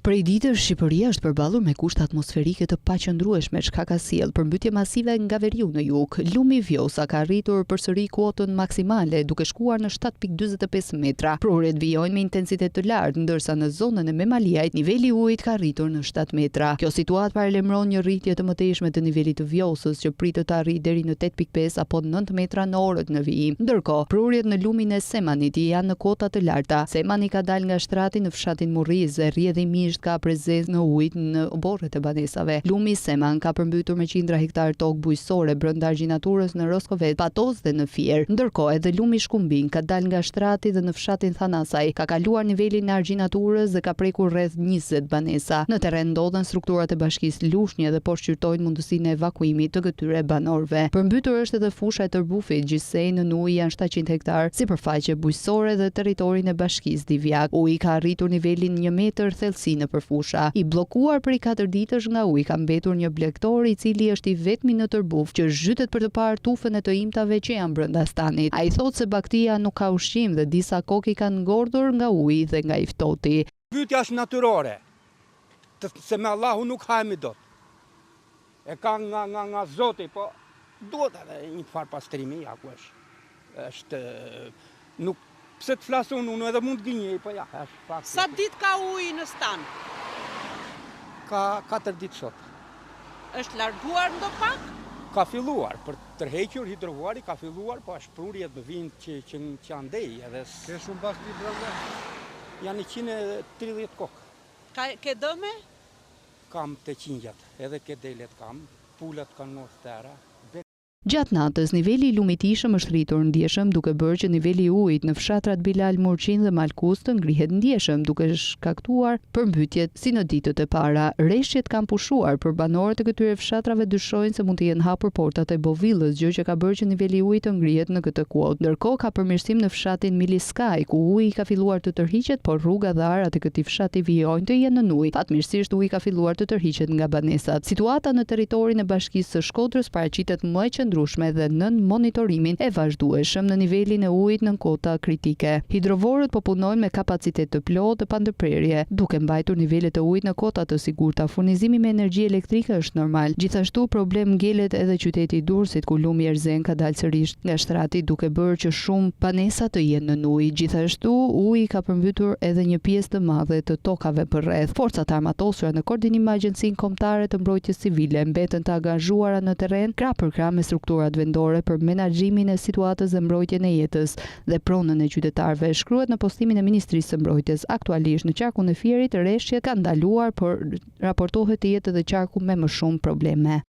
Prej ditësh Shqipëria është përballur me kushte atmosferike të paqëndrueshme, çka ka sjellë përmbytje masive nga veriu në jug. Lumi Vjosa ka arritur përsëri kuotën maksimale, duke shkuar në 7.45 metra. Prurjet vijojnë me intensitet të lartë, ndërsa në zonën e Memaliajt niveli i ujit ka arritur në 7 metra. Kjo situatë paralajmëron një rritje të mëtejshme të nivelit të Vjosës, që pritet të arrijë deri në 8.5 apo 9 metra në orët në vijim. Ndërkohë, prurjet në lumin e Semanit janë në kota të larta. Semani ka dalë nga shtrati në fshatin Murrizë, rrjedhimisht ka prezencë në ujë në oborret e banesave. Lumi Seman ka përmbytur me qindra hektar tokë bujqësore brenda argjinaturës në Roskovet, Patoz dhe në Fier. Ndërkohë, edhe lumi Shkumbin ka dalë nga shtrati dhe në fshatin Thanasaj, ka kaluar nivelin e argjinaturës dhe ka prekur rreth 20 banesa. Në terren ndodhen strukturat e bashkisë Lushnjë dhe po shqyrtojnë mundësinë e evakuimit të këtyre banorëve. Përmbytur është edhe fusha e Tërbufit, gjithsej në ujë janë 700 hektar sipërfaqe bujqësore dhe territorin e bashkisë Divjak. Uji ka arritur nivelin 1 metër thellësi në përfusha. I bllokuar prej 4 ditësh nga uji ka mbetur një blegtor i cili është i vetmi në Tërbuf që zhytet për të parë tufën e të imtave që janë brenda stanit. Ai thotë se baktia nuk ka ushqim dhe disa kokë kanë ngordhur nga uji dhe nga i ftohti. Pyetja është natyrore. Se me Allahu nuk hajemi dot. E ka nga Zoti, po duhet edhe një farë pastrimi ja ku është nuk pse të flasun unë edhe mund të gënjej, po ja, është fakt. Sa ditë ka uji në stan? Ka 4 ditë sot. Është larguar ndopak? Ka filluar për tërhequr hidrovuari, ka filluar, po është prurjet në vind që andej edhe. Ke shumë bashki brenda? Janë 130 kokë. Ke dëme? Kam të qingjat, edhe ke delet kam, pulat kanë mos tëra. Gjatë natës, niveli i lumit ishëm është rritur ndjeshëm, duke bërë që niveli i ujit në fshatrat Bilal, Murqin dhe Malkus të ngrihet ndjeshëm, duke shkaktuar përmbytjet si në ditët e para. Rreshtet kanë pushuar, për banorët e këtyre fshatrave dyshojnë se mund të jenë hapur portat e Bovillës, gjë që ka bërë që niveli i ujit të ngrihet në këtë kuotë. Ndërkohë ka përmirësim në fshatin Miliskaj, ku uji ka filluar të tërhiqet, por rruga dhe arat e këtij fshati vijojnë të jenë në ujë. Fatmirësisht uji ka filluar të tërhiqet nga banesat. Situata në territorin e bashkisë së Shkodrës paraqitet më e dhe nën monitorimin e vazhdueshëm në nivelin e ujit në kota kritike. Hidrovorët po punojnë me kapacitet të plotë të pandërprerje, duke mbajtur nivelet e ujit në kota të sigurta. Furnizimi me energji elektrike është normal. Gjithashtu problem ngjelet edhe qyteti i Durrësit, ku lumi Erzen ka dalë sërish nga shtrati, duke bërë që shumë banesa të jenë në ujë. Gjithashtu uji ka përmbytur edhe një pjesë të madhe të tokave përreth. Forcat armatosura në koordinim me Agjencinë Kombëtare të Mbrojtjes Civile mbeten të angazhuara në terren krah për krah me strukturat vendore për menaxhimin e situatës dhe mbrojtjen e jetës dhe pronën e qytetarëve. Shkruhet në postimin e Ministrisë së Mbrojtjes. Aktualisht në qarkun e Fierit rreshtet kanë ndaluar, por raportohet të jetë edhe qarku me më shumë probleme.